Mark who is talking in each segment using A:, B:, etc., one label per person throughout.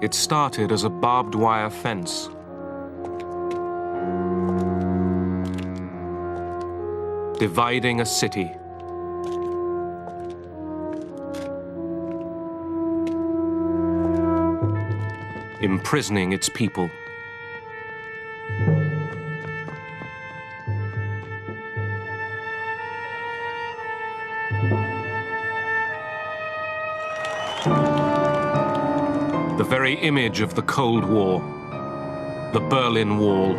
A: It started as a barbed wire fence. Dividing a city. Imprisoning its people. The very image of the Cold War, the Berlin Wall.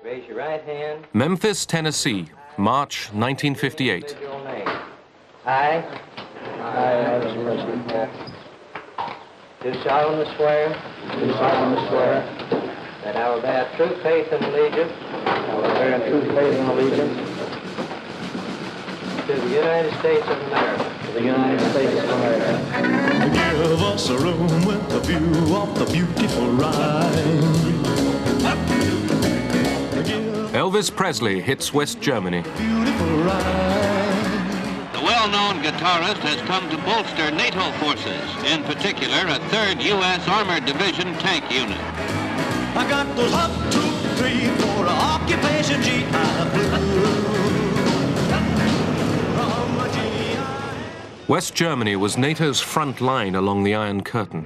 B: Raise your right hand.
A: Memphis, Tennessee, March 1958.
B: I. Do solemnly swear.
C: Do solemnly swear.
B: That I will bear true faith and allegiance.
C: I will bear true faith and allegiance.
B: To the United States of America.
C: To the United States of America.
D: Give us a room with a view of the beautiful Rhine.
A: Elvis Presley hits West Germany.
E: The well-known guitarist has come to bolster NATO forces, in particular a 3rd U.S. Armored Division tank unit.
D: I got those hot 2, 3, 4 occupation GI Blue.
A: West Germany was NATO's front line along the Iron Curtain.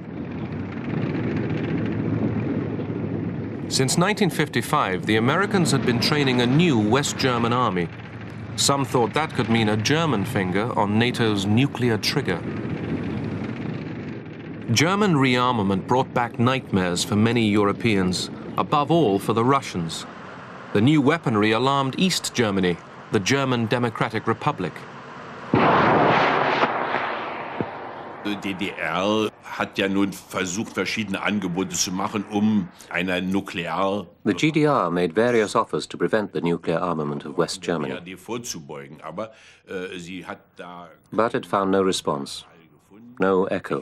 A: Since 1955, the Americans had been training a new West German army. Some thought that could mean a German finger on NATO's nuclear trigger. German rearmament brought back nightmares for many Europeans, above all for the Russians. The new weaponry alarmed East Germany, the German Democratic Republic.
F: Die DDR hat ja nun versucht, verschiedene Angebote zu machen, eine Nuklear...
G: The GDR made various offers to prevent the nuclear armament of West Germany.
F: vorzubeugen, aber sie hat da...
G: But it found no response, no echo.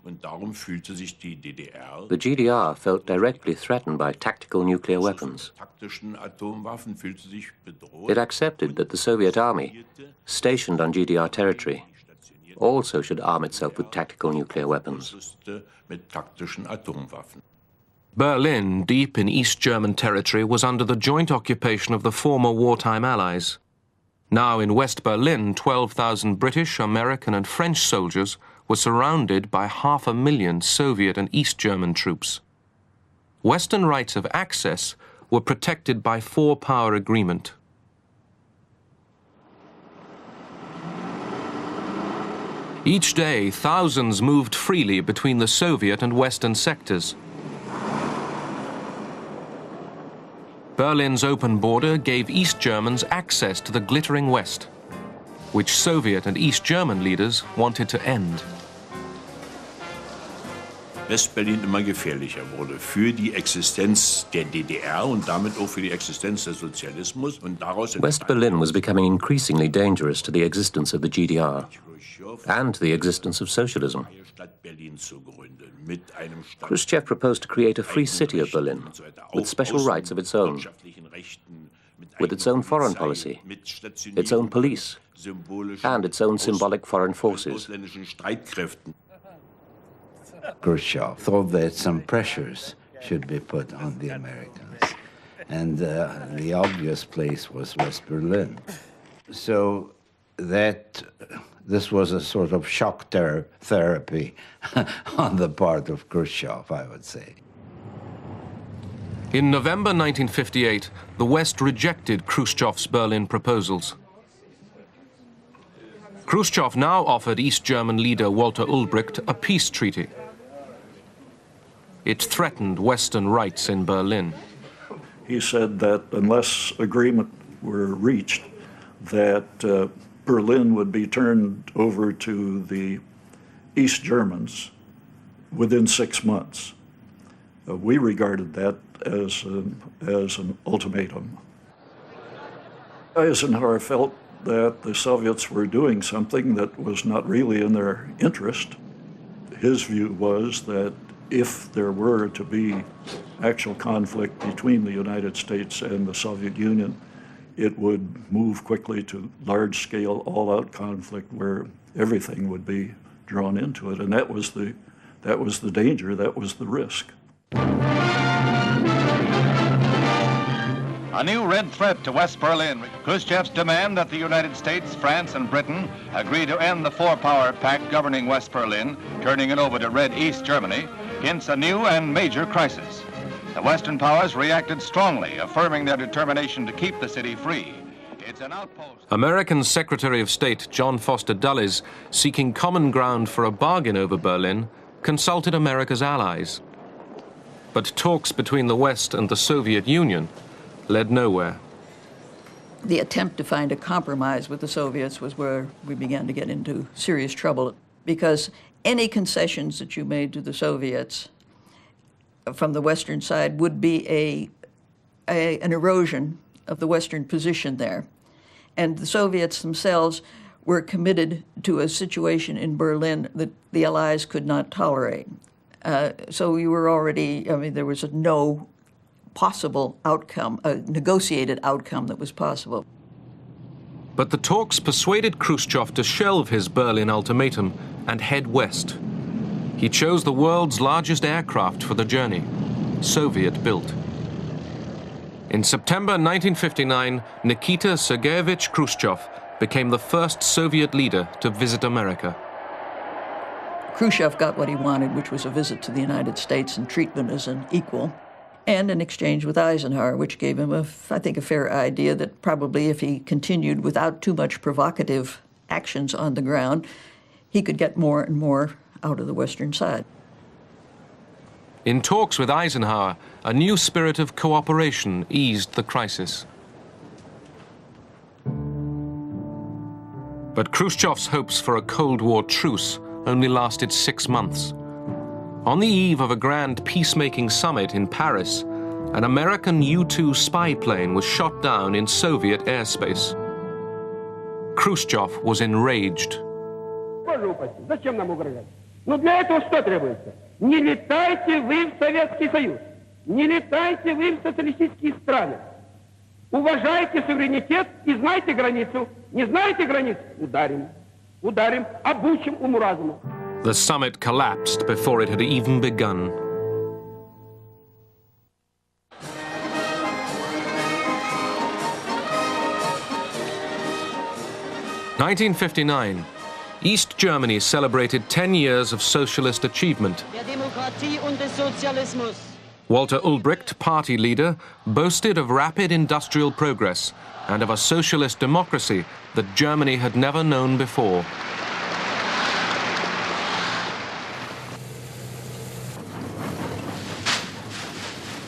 F: Und darum fühlte sich die DDR...
G: The GDR felt directly threatened by tactical nuclear weapons.
F: taktischen Atomwaffen fühlte sich bedroht.
G: It accepted that the Soviet army, stationed on GDR territory, also should arm itself with tactical nuclear weapons.
F: Mit taktischen Atomwaffen.
A: Berlin, deep in East German territory, was under the joint occupation of the former wartime allies. Now in West Berlin, 12,000 British, American and French soldiers were surrounded by 500,000 Soviet and East German troops. Western rights of access were protected by four-power agreement. Each day, thousands moved freely between the Soviet and Western sectors. Berlin's open border gave East Germans access to the glittering West, which Soviet and East German leaders wanted to end.
F: West-Berlin immer gefährlicher wurde für die Existenz der DDR und damit auch für die Existenz des Sozialismus. Und daraus
G: West Berlin was becoming increasingly dangerous to the existence of the GDR and the existence of socialism. Khrushchev proposed to create a free city of Berlin with special rights of its own, with its own foreign policy, its own police, and its own symbolic foreign forces.
H: Khrushchev thought that some pressures should be put on the Americans, and the obvious place was West Berlin. So that this was a sort of shock therapy on the part of Khrushchev, I would say.
A: In November 1958, the West rejected Khrushchev's Berlin proposals. Khrushchev now offered East German leader Walter Ulbricht a peace treaty. It threatened Western rights in Berlin.
I: He said that unless agreement were reached, that Berlin would be turned over to the East Germans within 6 months. We regarded that as an ultimatum. Eisenhower felt that the Soviets were doing something that was not really in their interest. His view was that if there were to be actual conflict between the United States and the Soviet Union, it would move quickly to large-scale, all-out conflict where everything would be drawn into it, and that was the danger, that was the risk.
J: A new red threat to West Berlin. Khrushchev's demand that the United States, France, and Britain agree to end the four-power pact governing West Berlin, turning it over to Red East Germany, hints a new and major crisis. The Western powers reacted strongly, affirming their determination to keep the city free. It's an outpost.
A: American Secretary of State John Foster Dulles, seeking common ground for a bargain over Berlin, consulted America's allies. But talks between the West and the Soviet Union led nowhere.
K: The attempt to find a compromise with the Soviets was where we began to get into serious trouble, because any concessions that you made to the Soviets from the Western side would be an erosion of the Western position there. And the Soviets themselves were committed to a situation in Berlin that the Allies could not tolerate. So you were already, there was no possible outcome, a negotiated outcome that was possible.
A: But the talks persuaded Khrushchev to shelve his Berlin ultimatum and head west. He chose the world's largest aircraft for the journey, Soviet-built. In September 1959, Nikita Sergeyevich Khrushchev became the first Soviet leader to visit America.
K: Khrushchev got what he wanted, which was a visit to the United States and treatment as an equal, and an exchange with Eisenhower, which gave him, I think, a fair idea that probably if he continued without too much provocative actions on the ground, he could get more and more out of the Western side.
A: In talks with Eisenhower, a new spirit of cooperation eased the crisis. But Khrushchev's hopes for a Cold War truce only lasted 6 months. On the eve of a grand peacemaking summit in Paris, an American U-2 spy plane was shot down in Soviet airspace. Khrushchev was enraged.
L: Но для этого что требуется? Не летайте вы в Советский Союз, не летайте вы в социалистические страны. Уважайте суверенитет и знайте границу. Не знаете границ? Ударим. Ударим, обучим уму-разуму.
A: The summit collapsed before it had even begun. In 1959, East Germany celebrated 10 years of socialist achievement. Walter Ulbricht, party leader, boasted of rapid industrial progress and of a socialist democracy that Germany had never known before.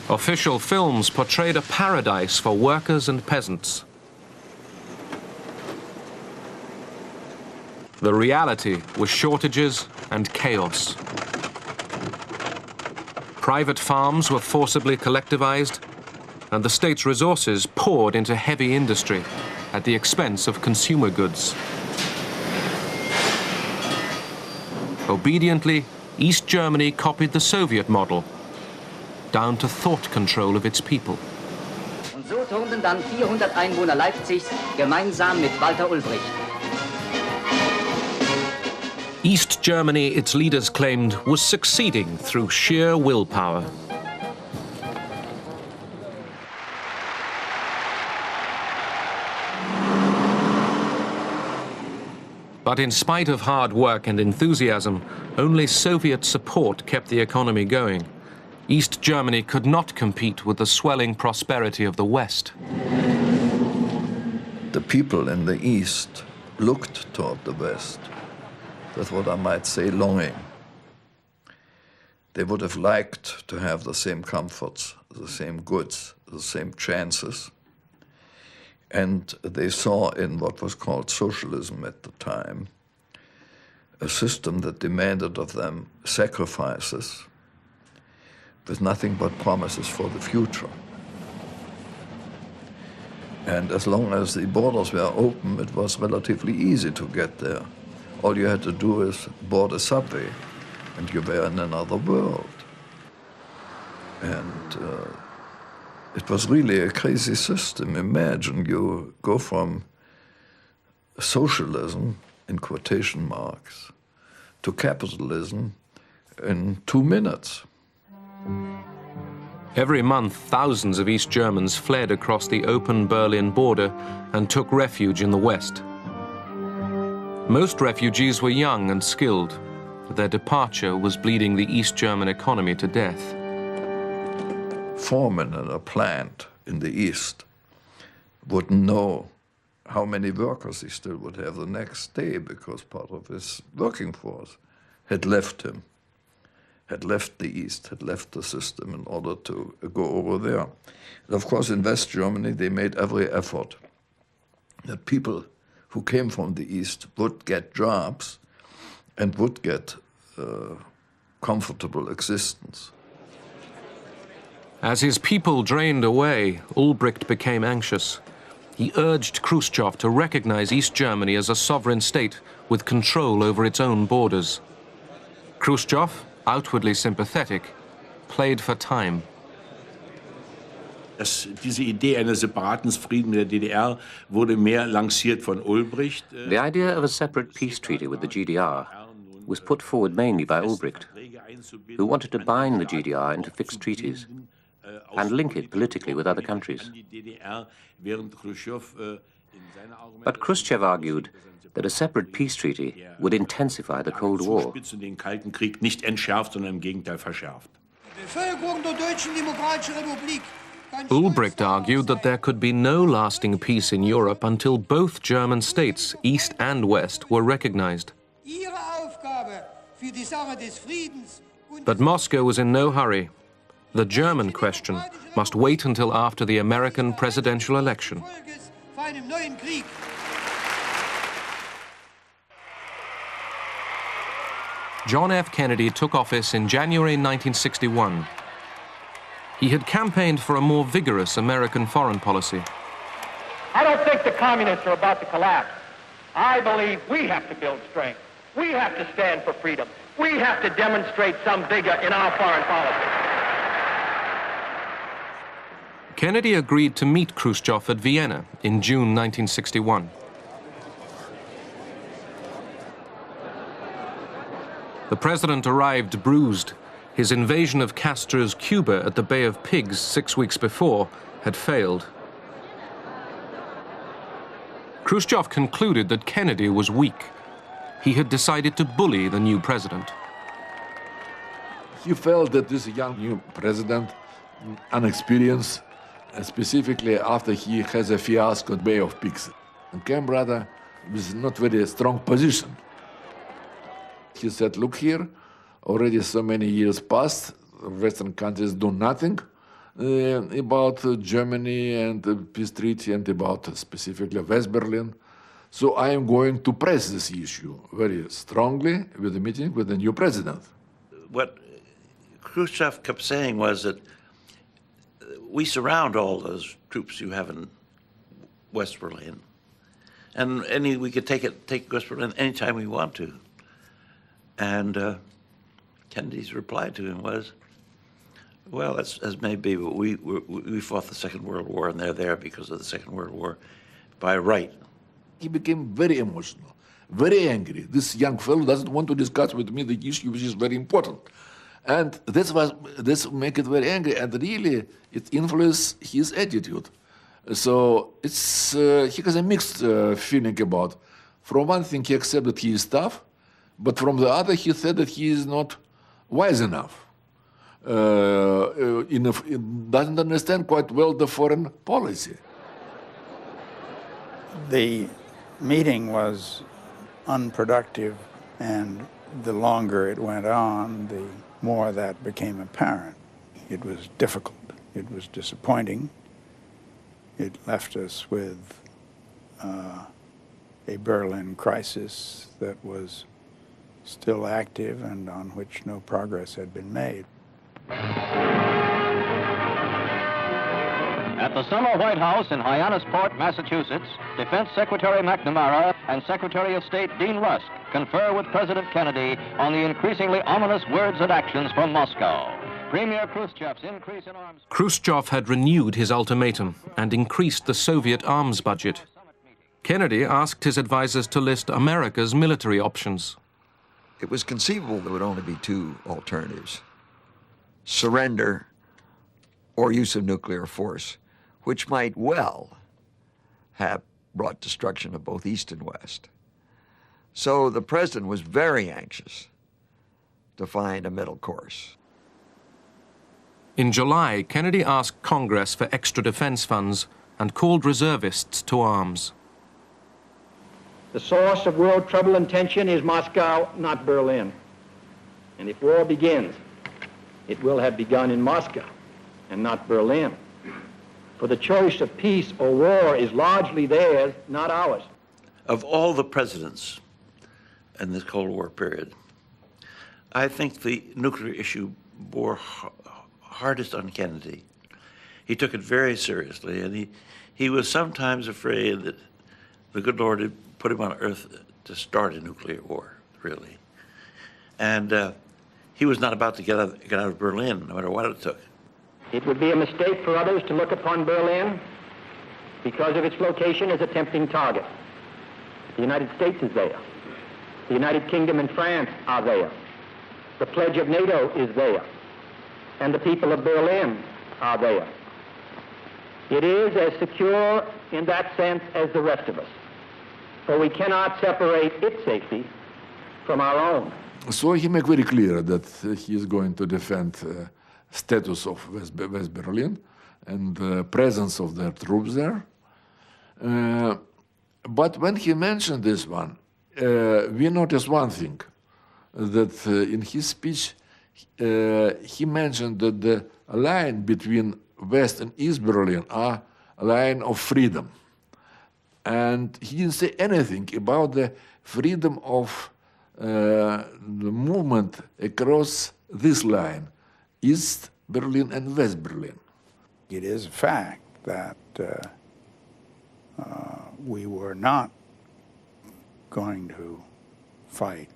A: Official films portrayed a paradise for workers and peasants. The reality was shortages and chaos. Private farms were forcibly collectivized, and the state's resources poured into heavy industry at the expense of consumer goods. Obediently, East Germany copied the Soviet model, down to thought control of its people.
M: Und so turnten dann 400 Einwohner Leipzigs gemeinsam mit Walter Ulbricht.
A: East Germany, its leaders claimed, was succeeding through sheer willpower. But in spite of hard work and enthusiasm, only Soviet support kept the economy going. East Germany could not compete with the swelling prosperity of the West.
N: The people in the East looked toward the West with what I might say longing. They would have liked to have the same comforts, the same goods, the same chances. And they saw in what was called socialism at the time a system that demanded of them sacrifices with nothing but promises for the future. And as long as the borders were open, it was relatively easy to get there. All you had to do is board a subway, and you were in another world. And it was really a crazy system. Imagine you go from socialism, in quotation marks, to capitalism in 2 minutes.
A: Every month, thousands of East Germans fled across the open Berlin border and took refuge in the West. Most refugees were young and skilled. Their departure was bleeding the East German economy to death.
N: Foreman in a plant in the East wouldn't know how many workers he still would have the next day because part of his working force had left him, had left the East, had left the system in order to go over there. And of course, in West Germany, they made every effort that people who came from the East would get jobs and would get comfortable existence.
A: As his people drained away, Ulbricht became anxious. He urged Khrushchev to recognize East Germany as a sovereign state with control over its own borders. Khrushchev, outwardly sympathetic, played for time.
F: Diese Idee eines separaten Friedens mit der DDR wurde mehr lanciert von Ulbricht.
G: The idea of a separate peace treaty with the GDR was put forward mainly by Ulbricht, who wanted to bind the GDR into fixed treaties and link it politically with other countries. But Khrushchev argued that a separate peace treaty would intensify the Cold War.
F: Den Kalten Krieg nicht entschärft, sondern im Gegenteil verschärft.
A: Ulbricht argued that there could be no lasting peace in Europe until both German states, East and West, were recognized. But Moscow was in no hurry. The German question must wait until after the American presidential election. John F. Kennedy took office in January 1961. He had campaigned for a more vigorous American foreign policy.
L: I don't think the communists are about to collapse. I believe we have to build strength. We have to stand for freedom. We have to demonstrate some vigor in our foreign policy.
A: Kennedy agreed to meet Khrushchev at Vienna in June 1961. The president arrived bruised. His invasion of Castro's Cuba at the Bay of Pigs 6 weeks before had failed. Khrushchev concluded that Kennedy was weak. He had decided to bully the new president.
O: He felt that this young new president, unexperienced, specifically after he has a fiasco at Bay of Pigs, and came rather with not very strong position. He said, look here, already so many years passed, Western countries do nothing about Germany and the peace treaty and about specifically West Berlin. So I am going to press this issue very strongly with the meeting with the new president.
P: What Khrushchev kept saying was that we surround all those troops you have in West Berlin, and we could take West Berlin anytime we want to. And Kennedy's reply to him was, well, that's as may be, but we fought the Second World War, and they're there because of the Second World War by right.
O: He became very emotional, very angry. This young fellow doesn't want to discuss with me the issue which is very important. And this make it very angry, and really it influenced his attitude. So it's he has a mixed feeling about. From one thing, he accepted he is tough, but from the other, he said that he is not wise enough. Doesn't understand quite well the foreign policy.
C: The meeting was unproductive, and the longer it went on, the more that became apparent. It was difficult. It was disappointing. It left us with a Berlin crisis that was still active and on which no progress had been made.
Q: At the summer White House in Hyannisport, Massachusetts, Defense Secretary McNamara and Secretary of State Dean Rusk confer with President Kennedy on the increasingly ominous words and actions from Moscow. Premier Khrushchev's increase in arms...
A: Khrushchev had renewed his ultimatum and increased the Soviet arms budget. Kennedy asked his advisers to list America's military options.
R: It was conceivable there would only be two alternatives: surrender or use of nuclear force, which might well have brought destruction of both East and West. So the president was very anxious to find a middle course.
A: In July, Kennedy asked Congress for extra defense funds and called reservists to arms.
L: The source of world trouble and tension is Moscow, not Berlin. And if war begins, it will have begun in Moscow and not Berlin. For the choice of peace or war is largely theirs, not ours.
P: Of all the presidents in this Cold War period, I think the nuclear issue bore hardest on Kennedy. He took it very seriously, and he was sometimes afraid that the good Lord had put him on earth to start a nuclear war, really. And he was not about to get out of Berlin, no matter what it took.
L: It would be a mistake for others to look upon Berlin because of its location as a tempting target. The United States is there. The United Kingdom and France are there. The pledge of NATO is there. And the people of Berlin are there. It is as secure in that sense as the rest of us, for we cannot separate its safety from our own.
O: So he made very clear that he is going to defend status of West Berlin and the presence of their troops there. But when he mentioned this one, we noticed one thing, that in his speech he mentioned that the line between West and East Berlin are a line of freedom. And he didn't say anything about the freedom of the movement across this line, East Berlin and West Berlin.
C: It is a fact that we were not going to fight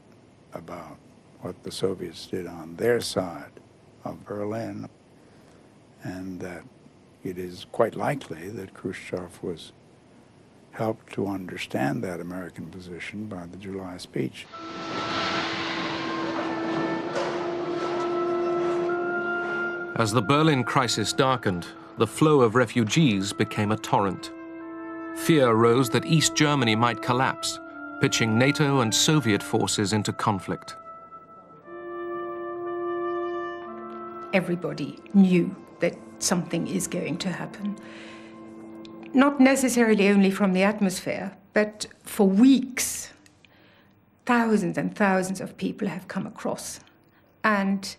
C: about what the Soviets did on their side of Berlin, and that it is quite likely that Khrushchev was helped to understand that American position by the July speech.
A: As the Berlin crisis darkened, the flow of refugees became a torrent. Fear rose that East Germany might collapse, pitching NATO and Soviet forces into conflict.
S: Everybody knew that something is going to happen. Not necessarily only from the atmosphere, but for weeks, thousands and thousands of people have come across. And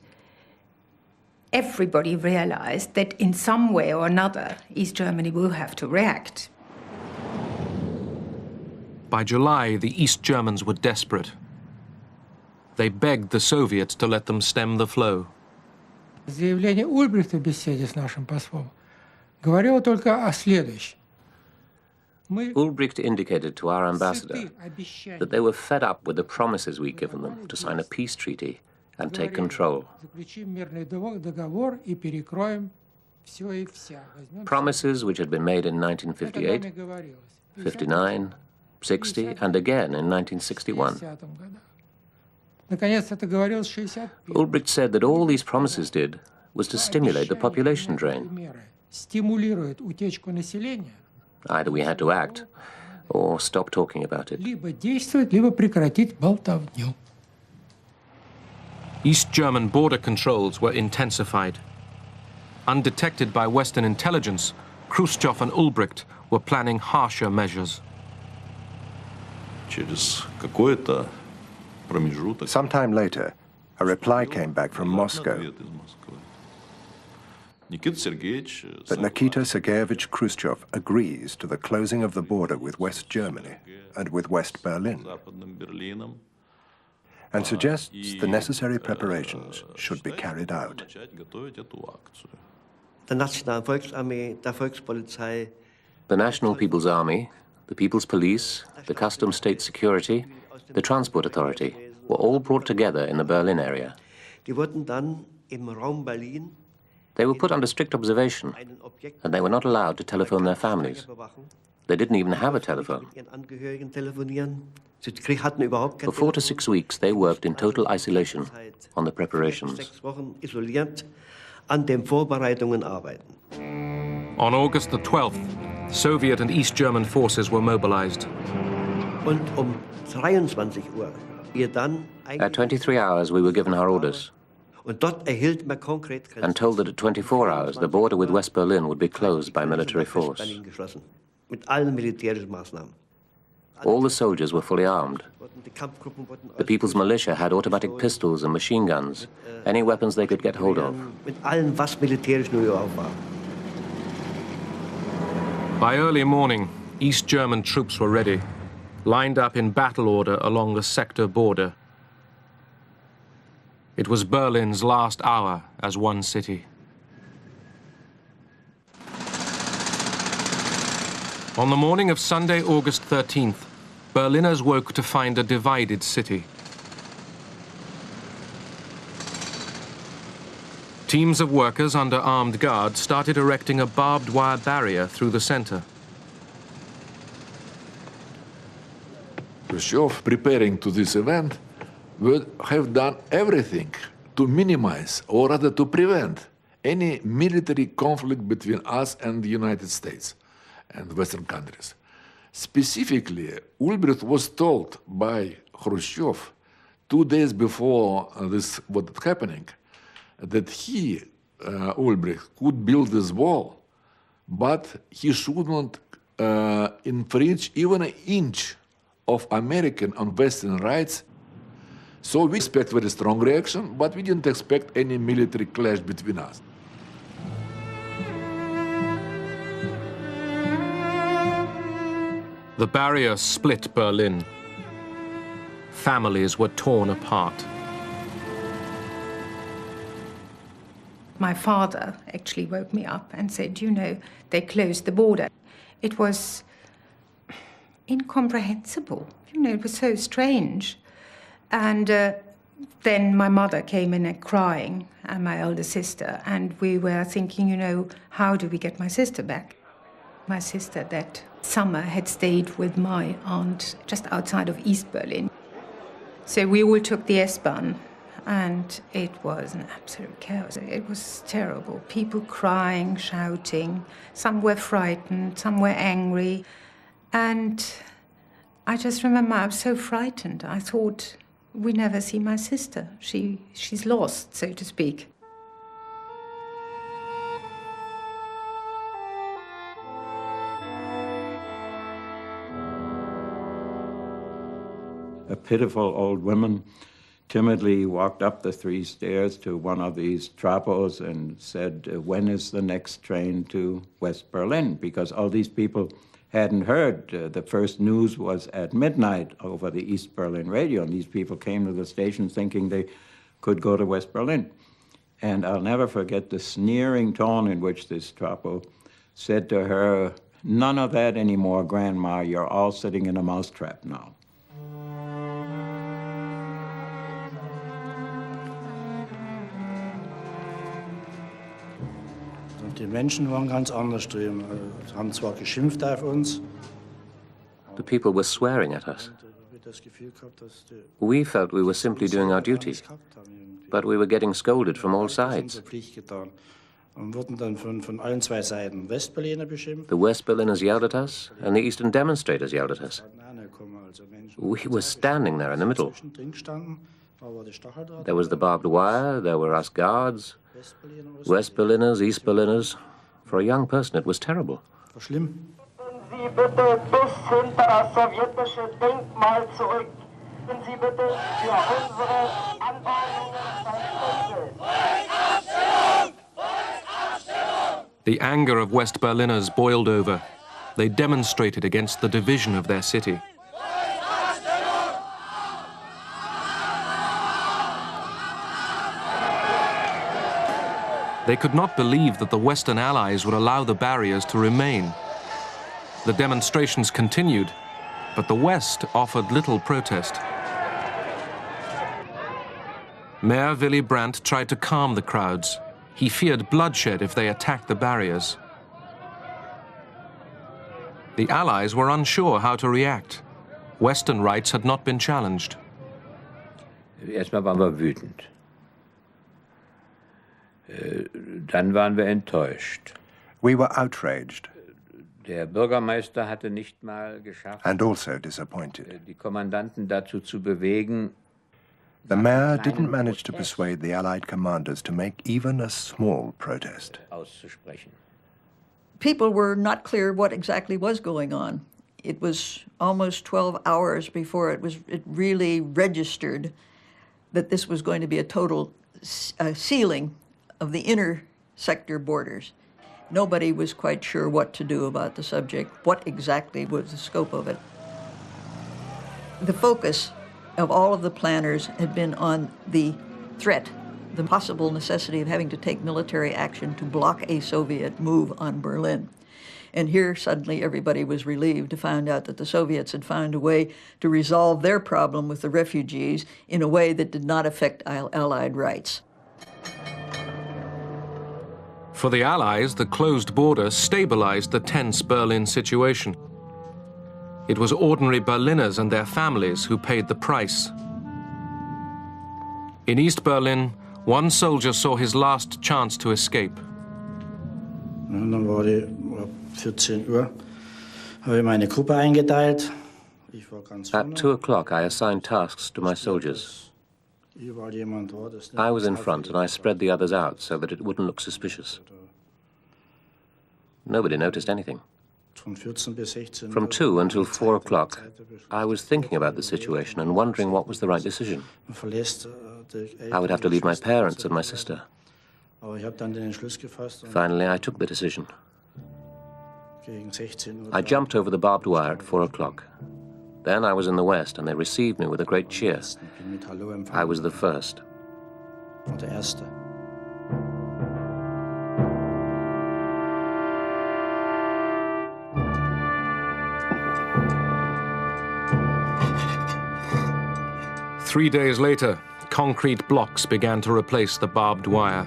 S: everybody realized that in some way or another, East Germany will have to react.
A: By July, the East Germans were desperate. They begged the Soviets to let them stem the flow.
T: Заявление Ульбрихта в беседе с нашим послом говорило только о следующем.
G: Ulbricht indicated to our ambassador that they were fed up with the promises we'd given them to sign a peace treaty and take control. Promises which had been made in 1958, 59, 60, and again in 1961. Ulbricht said that all these promises did was to stimulate the population drain. Either we had to act or stop talking about it.
A: East German border controls were intensified. Undetected by Western intelligence, Khrushchev and Ulbricht were planning harsher measures.
U: Sometime later, a reply came back from Moscow. But Nikita Sergeyevich Khrushchev agrees to the closing of the border with West Germany and with West Berlin, and suggests the necessary preparations should be carried out.
G: The National People's Army, the People's Police, the Customs State Security, the Transport Authority were all brought together in the Berlin area. They were put under strict observation, and they were not allowed to telephone their families. They didn't even have a telephone. For 4 to 6 weeks, they worked in total isolation on the preparations.
A: On August the 12th, Soviet and East German forces were mobilized.
G: At 23 hours, we were given our orders and told that at 24 hours, the border with West Berlin would be closed by military force. All the soldiers were fully armed. The People's Militia had automatic pistols and machine guns, any weapons they could get hold of.
A: By early morning, East German troops were ready, lined up in battle order along the sector border. It was Berlin's last hour as one city. On the morning of Sunday, August 13th, Berliners woke to find a divided city. Teams of workers under armed guard started erecting a barbed wire barrier through the center.
O: Khrushchev, preparing to this event, would have done everything to minimize, or rather to prevent, any military conflict between us and the United States and Western countries. Specifically, Ulbricht was told by Khrushchev 2 days before this was happening that he, Ulbricht, could build this wall, but he should not infringe even an inch of American and Western rights. So we expect very strong reaction, but we didn't expect any military clash between us.
A: The barrier split Berlin. Families were torn apart.
S: My father actually woke me up and said, you know, they closed the border. It was incomprehensible. You know, it was so strange. And then my mother came in crying, and my elder sister, and we were thinking, you know, how do we get my sister back? My sister that summer had stayed with my aunt just outside of East Berlin. So we all took the S-Bahn, and it was an absolute chaos. It was terrible. People crying, shouting. Some were frightened, some were angry. And I just remember I was so frightened. I thought, we never see my sister. She's lost, so to speak.
V: A pitiful old woman timidly walked up the 3 stairs to one of these trapos and said, when is the next train to West Berlin? Because all these people hadn't heard. The first news was at midnight over the East Berlin radio, and these people came to the station thinking they could go to West Berlin. And I'll never forget the sneering tone in which this trapo said to her, none of that anymore, Grandma, you're all sitting in a mousetrap now.
W: Die Menschen waren ganz anders drüben, haben zwar geschimpft auf uns.
G: The people were swearing at us. We felt we were simply doing our duty, but we were getting scolded from all sides.
W: Und wurden dann von allen 2 Seiten Westberliner beschimpft.
G: The West Berliners yelled at us, and the Eastern demonstrators yelled at us. We were standing there in the middle. There was the barbed wire, there were us guards, West Berliners, East Berliners. For a young person, it was terrible.
L: Sie bitte bis hinter das sowjetische Denkmal zurück. Sie bitte für unsere Anordnungen verständlich.
A: The anger of West Berliners boiled over. They demonstrated against the division of their city. They could not believe that the Western Allies would allow the barriers to remain. The demonstrations continued, but the West offered little protest. Mayor Willy Brandt tried to calm the crowds. He feared bloodshed if they attacked the barriers. The Allies were unsure how to react. Western rights had not been challenged.
H: Erstmal waren wir wütend. Dann waren wir enttäuscht.
U: We were outraged.
H: Der Bürgermeister hatte nicht mal geschafft,
U: and also disappointed.
H: Die Kommandanten dazu zu bewegen.
U: The mayor didn't manage to persuade the Allied commanders to make even a small protest.
H: Auszusprechen.
K: People were not clear what exactly was going on. It was almost 12 hours before it really registered that this was going to be a total sealing of the inner sector borders. Nobody was quite sure what to do about the subject, what exactly was the scope of it. The focus of all of the planners had been on the threat, the possible necessity of having to take military action to block a Soviet move on Berlin. And here suddenly everybody was relieved to find out that the Soviets had found a way to resolve their problem with the refugees in a way that did not affect Allied rights.
A: For the Allies, the closed border stabilized the tense Berlin situation. It was ordinary Berliners and their families who paid the price. In East Berlin, one soldier saw his last chance to escape.
W: Dann war die 14 Uhr, habe ich meine Gruppe eingeteilt.
G: At 2 o'clock, I assigned tasks to my soldiers. I was in front, and I spread the others out so that it wouldn't look suspicious. Nobody noticed anything. From 2 until 4 o'clock, I was thinking about the situation and wondering what was the right decision. I would have to leave my parents and my sister. Finally, I took the decision. I jumped over the barbed wire at 4 o'clock. Then I was in the West, and they received me with a great cheer. I was the first.
A: 3 days later, concrete blocks began to replace the barbed wire.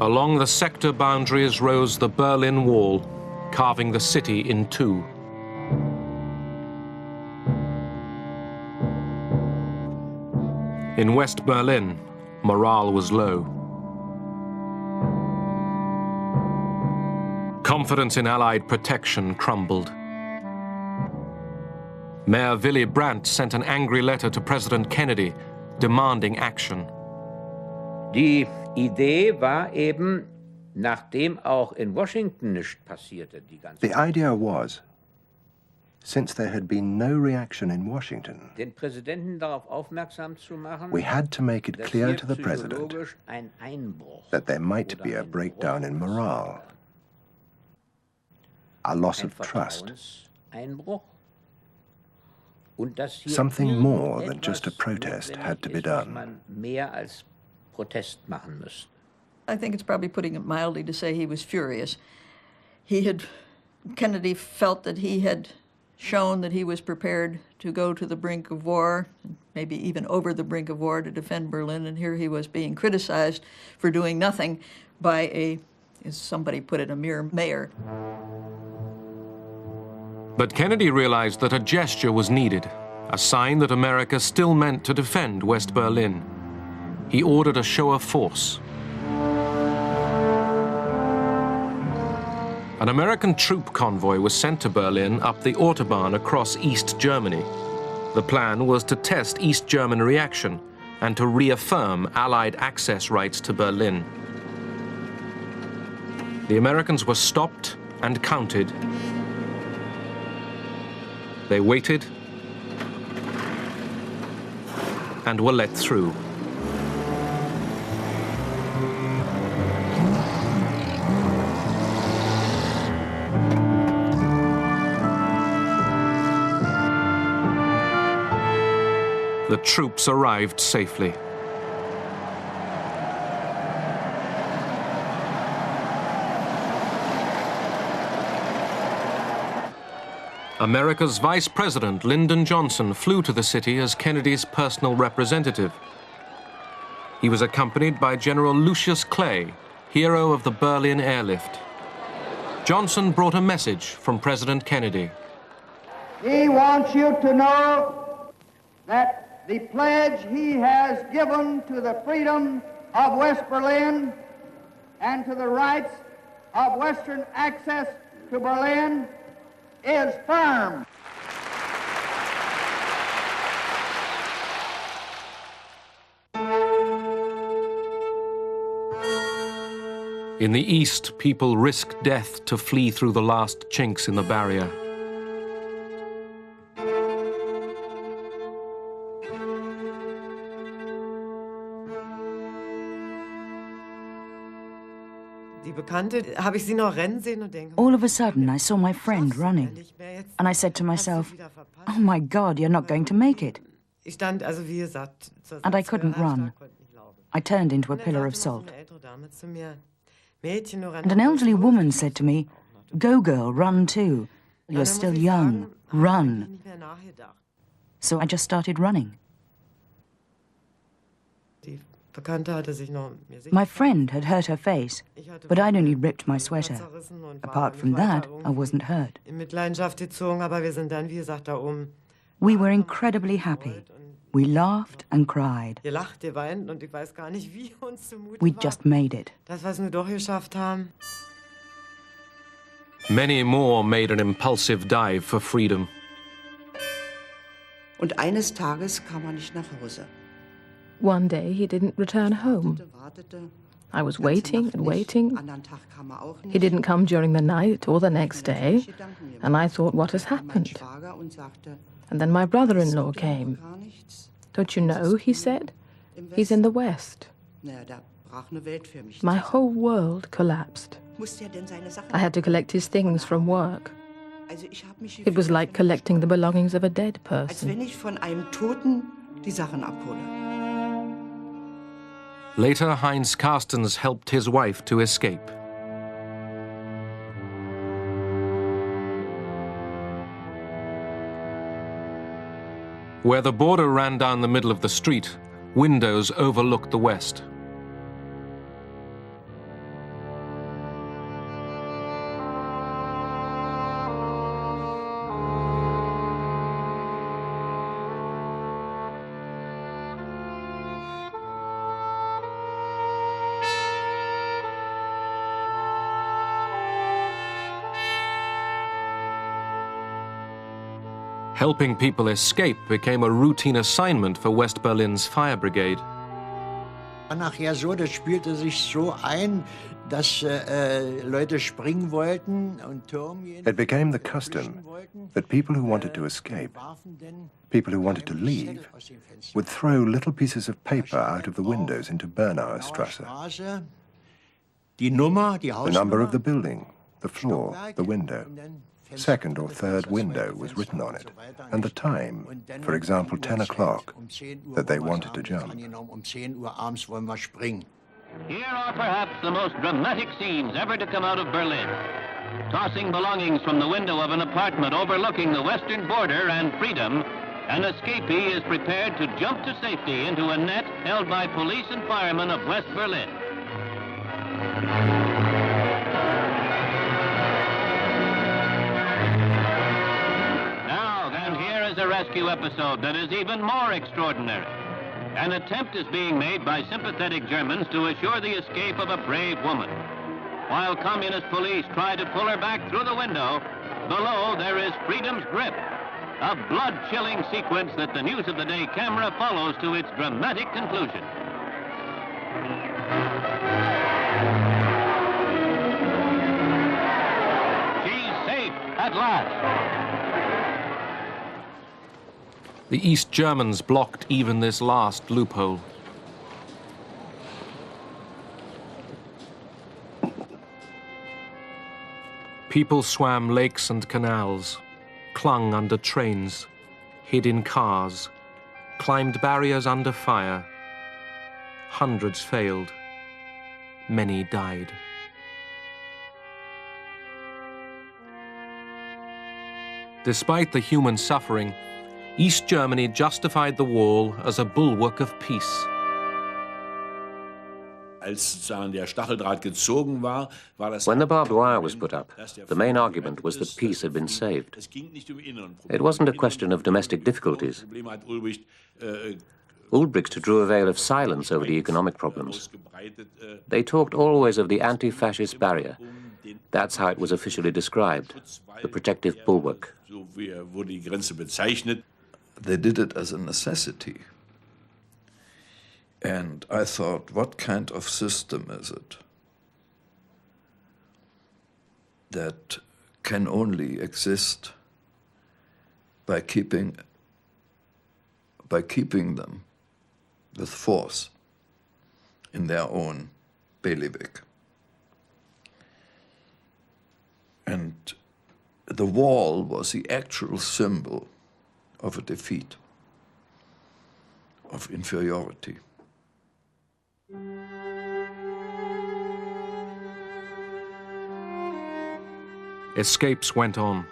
A: Along the sector boundaries rose the Berlin Wall, carving the city in two. In West Berlin, morale was low. Confidence in Allied protection crumbled. Mayor Willy Brandt sent an angry letter to President Kennedy demanding action.
H: Die Idee war eben, nachdem auch in Washington nichts passierte, die ganze
U: The idea was, since there had been no reaction in Washington,
H: den Präsidenten darauf aufmerksam zu machen,
U: we had to make it
H: dass
U: clear
H: hier
U: to the president
H: psychologisch ein Einbruch
U: that there might be a breakdown in morale, a loss of trust,
H: Einbruch, und dass hier
U: something more than
H: etwas
U: just a protest had to be
H: notwendig ist, was
U: done.
H: man mehr als Protest machen müsste.
K: I think it's probably putting it mildly to say he was furious. Kennedy felt that he had shown that he was prepared to go to the brink of war, maybe even over the brink of war to defend Berlin, and here he was being criticized for doing nothing by a, as somebody put it, a mere mayor.
A: But Kennedy realized that a gesture was needed, a sign that America still meant to defend West Berlin. He ordered a show of force. An American troop convoy was sent to Berlin up the Autobahn across East Germany. The plan was to test East German reaction and to reaffirm Allied access rights to Berlin. The Americans were stopped and counted. They waited and were let through. The troops arrived safely. America's Vice President Lyndon Johnson flew to the city as Kennedy's personal representative. He was accompanied by General Lucius Clay, hero of the Berlin airlift. Johnson brought a message from President Kennedy.
B: He wants you to know that the pledge he has given to the freedom of West Berlin and to the rights of Western access to Berlin is firm.
A: In the east, people risked death to flee through the last chinks in the barrier.
D: All of a sudden, I saw my friend running, and I said to myself, "Oh my God, you're not going to make it." And I couldn't run. I turned into a pillar of salt. And an elderly woman said to me, "Go girl, run too. You're still young, run." So I just started running. My friend had hurt her face, but I'd only ripped my sweater. Apart from that, I wasn't hurt. We were incredibly happy. We laughed and cried. We'd just made it.
A: Many more made an impulsive dive for freedom.
E: Und eines Tages kam nicht nach Hause.
X: One day he didn't return home. I was waiting and waiting. He didn't come during the night or the next day, and I thought, what has happened? And then my brother-in-law came. Don't you know, he said, he's in the West. My whole world collapsed. I had to collect his things from work. It was like collecting the belongings of a dead person.
A: Later, Heinz Carstens helped his wife to escape. Where the border ran down the middle of the street, windows overlooked the west. Helping people escape became a routine assignment for West Berlin's fire brigade.
Y: Nachher so, das spielte sich so ein, dass Leute springen wollten und Türme.
U: It became the custom that people who wanted to escape, people who wanted to leave, would throw little pieces of paper out of the windows into Bernauer Strasse.
Y: Die Nummer, die
U: The number of the building, the floor, the window. Second or third window was written on it, and the time, for example 10 o'clock, that they wanted to jump.
Q: Here are perhaps the most dramatic scenes ever to come out of Berlin. Tossing belongings from the window of an apartment overlooking the western border and freedom, an escapee is prepared to jump to safety into a net held by police and firemen of West Berlin. A rescue episode that is even more extraordinary. An attempt is being made by sympathetic Germans to assure the escape of a brave woman. While communist police try to pull her back through the window, below there is freedom's grip, a blood-chilling sequence that the News of the Day camera follows to its dramatic conclusion. She's safe at last.
A: The East Germans blocked even this last loophole. People swam lakes and canals, clung under trains, hid in cars, climbed barriers under fire. Hundreds failed. Many died. Despite the human suffering, East Germany justified the wall as a bulwark of peace.
G: When the barbed wire was put up, the main argument was that peace had been saved. It wasn't a question of domestic difficulties. Ulbricht drew a veil of silence over the economic problems. They talked always of the anti-fascist barrier. That's how it was officially described, the protective bulwark.
R: They did it as a necessity. And I thought, what kind of system is it that can only exist by keeping them with force in their own bailiwick? And the wall was the actual symbol of a defeat, of inferiority.
A: Escapes went on.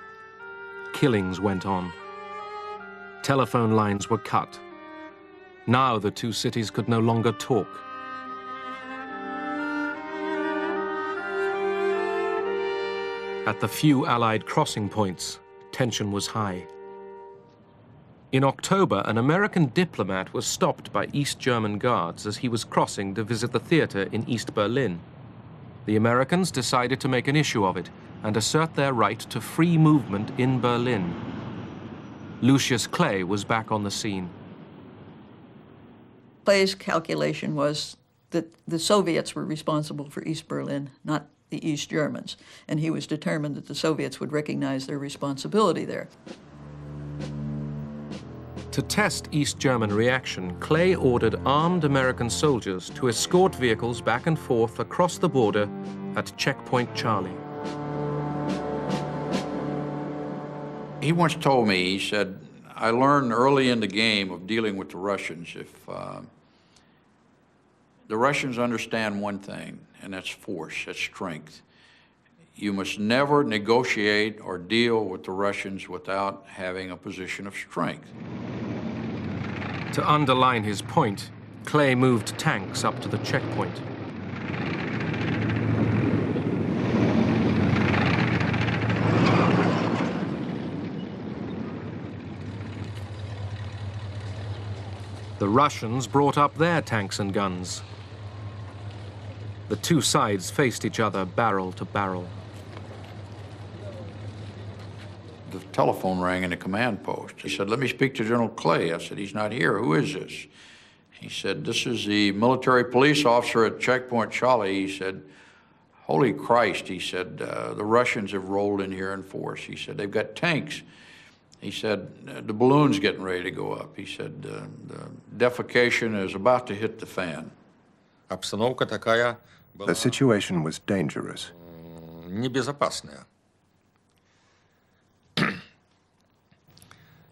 A: Killings went on. Telephone lines were cut. Now the two cities could no longer talk. At the few Allied crossing points, tension was high. In October, an American diplomat was stopped by East German guards as he was crossing to visit the theater in East Berlin. The Americans decided to make an issue of it and assert their right to free movement in Berlin. Lucius Clay was back on the scene.
K: Clay's calculation was that the Soviets were responsible for East Berlin, not the East Germans, and he was determined that the Soviets would recognize their responsibility there.
A: To test East German reaction, Clay ordered armed American soldiers to escort vehicles back and forth across the border at Checkpoint Charlie.
F: He once told me, he said, I learned early in the game of dealing with the Russians, if the Russians understand one thing, and that's force, that's strength. You must never negotiate or deal with the Russians without having a position of strength.
A: To underline his point, Clay moved tanks up to the checkpoint. The Russians brought up their tanks and guns. The two sides faced each other barrel to barrel.
F: The telephone rang in the command post. He said, let me speak to General Clay. I said, he's not here. Who is this? He said, this is the military police officer at Checkpoint Charlie. He said, holy Christ, he said, the Russians have rolled in here in force. He said, they've got tanks. He said, the balloon's getting ready to go up. He said, the defecation is about to hit the fan.
U: The situation was dangerous.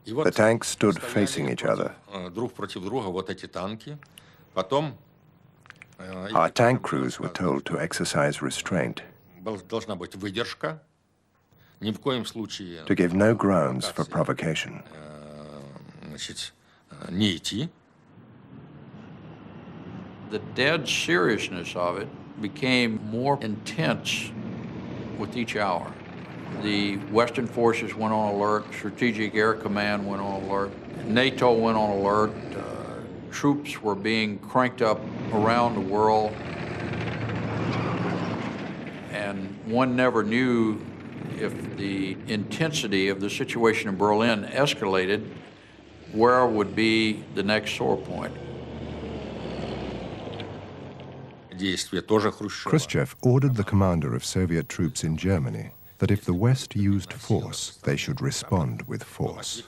U: The tanks stood facing each other. Our tank crews were told to exercise restraint, to give no grounds for provocation.
F: The dead seriousness of it became more intense with each hour. The Western forces went on alert, Strategic Air Command went on alert, NATO went on alert, troops were being cranked up around the world, and one never knew if the intensity of the situation in Berlin escalated, where would be the next sore point.
U: Khrushchev ordered the commander of Soviet troops in Germany that if the West used force, they should respond with force.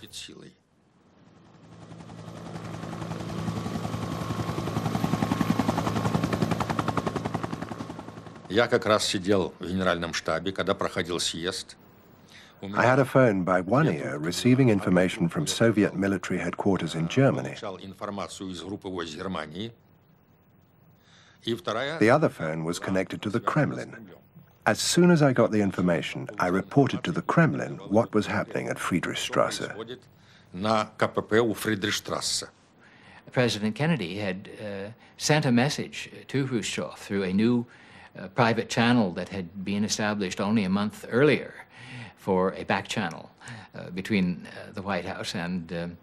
I: Я как раз сидел в генеральном штабе, когда проходил съезд.
U: I had a phone by one ear receiving information from Soviet military headquarters in Germany.
I: Информацию из группы войск Германии.
U: The other phone was connected to the Kremlin. As soon as I got the information, I reported to the Kremlin what was happening at Friedrichstrasse.
I: На КПП у Фридрихштрассе.
J: President Kennedy had sent a message to Khrushchev through a new private channel that had been established only a month earlier for a back channel between the White House and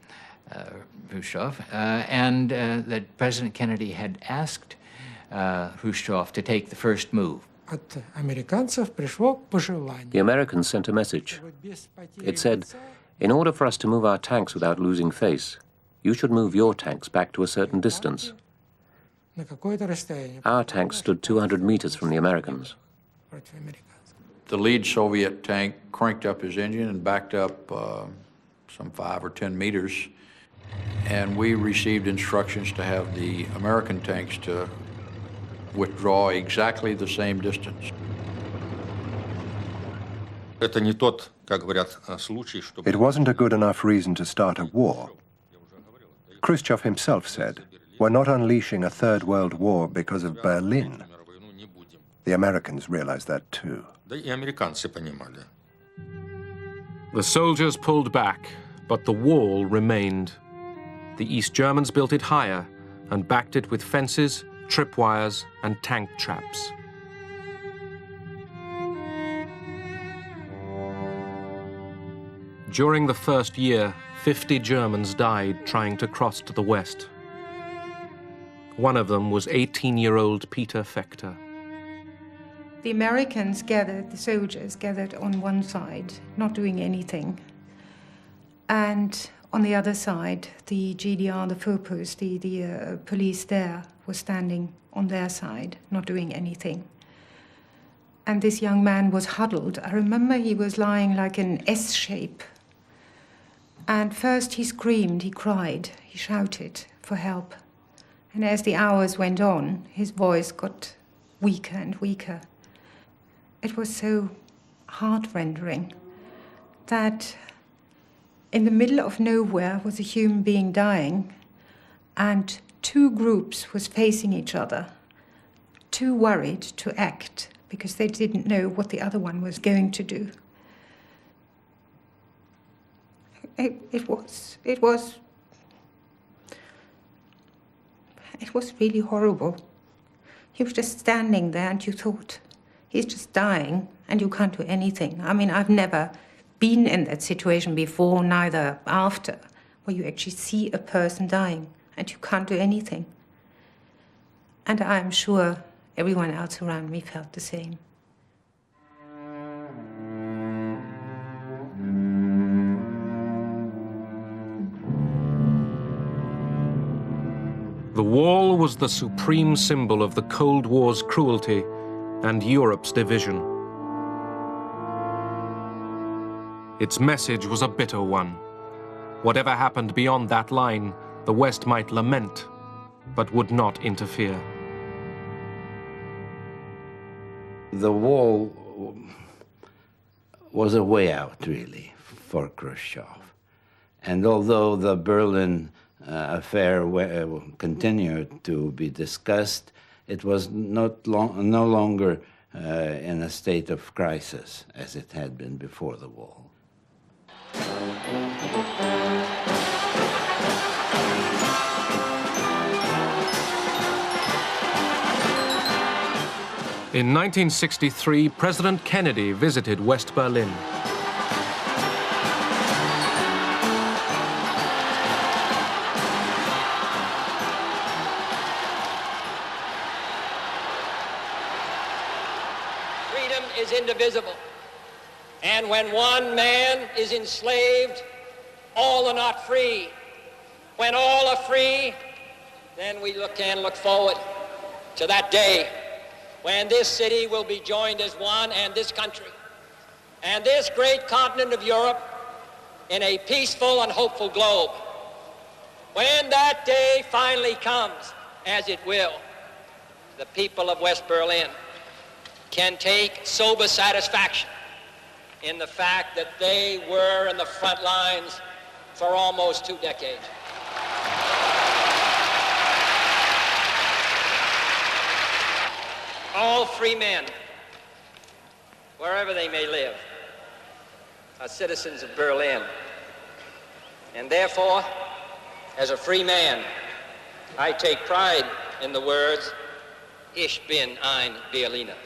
J: Khrushchev, and that President Kennedy had asked Khrushchev to take the first move.
U: The Americans sent a message. It said, in order for us to move our tanks without losing face, you should move your tanks back to a certain distance. Our tanks stood 200 meters from the Americans.
F: The lead Soviet tank cranked up his engine and backed up some 5 or 10 meters, and we received instructions to have the American tanks to withdraw exactly the same distance.
I: Это не тот, как говорят, случай, чтобы...
U: It wasn't a good enough reason to start a war. Khrushchev himself said, we're not unleashing a third world war because of Berlin. The Americans realized that too.
I: Да и американцы понимали.
A: The soldiers pulled back, but the wall remained. The East Germans built it higher and backed it with fences, tripwires, and tank traps. During the first year, 50 Germans died trying to cross to the west. One of them was 18-year-old Peter Fechter.
S: The Americans gathered, the soldiers gathered on one side, not doing anything. And on the other side, the GDR, the Vorpost, the police there, was standing on their side, not doing anything. And this young man was huddled. I remember he was lying like an S shape. And first he screamed, he cried, he shouted for help. And as the hours went on, his voice got weaker and weaker. It was so heart-rending that in the middle of nowhere was a human being dying, and two groups was facing each other, too worried to act because they didn't know what the other one was going to do. It was really horrible. You were just standing there and you thought, he's just dying and you can't do anything. I mean, I've never been in that situation before, neither after, where you actually see a person dying and you can't do anything. And I'm sure everyone else around me felt the same.
A: The wall was the supreme symbol of the Cold War's cruelty and Europe's division. Its message was a bitter one. Whatever happened beyond that line, the West might lament, but would not interfere.
H: The wall was a way out, really, for Khrushchev. And although the Berlin affair continued to be discussed, it was no longer in a state of crisis as it had been before the wall.
A: In 1963, President Kennedy visited West Berlin.
M: Freedom is indivisible. And when one man is enslaved, all are not free. When all are free, then we can look forward to that day when this city will be joined as one, and this country, and this great continent of Europe, in a peaceful and hopeful globe. When that day finally comes, as it will, the people of West Berlin can take sober satisfaction in the fact that they were in the front lines for almost 2 decades. All free men, wherever they may live, are citizens of Berlin. And therefore, as a free man, I take pride in the words, Ich bin ein Berliner.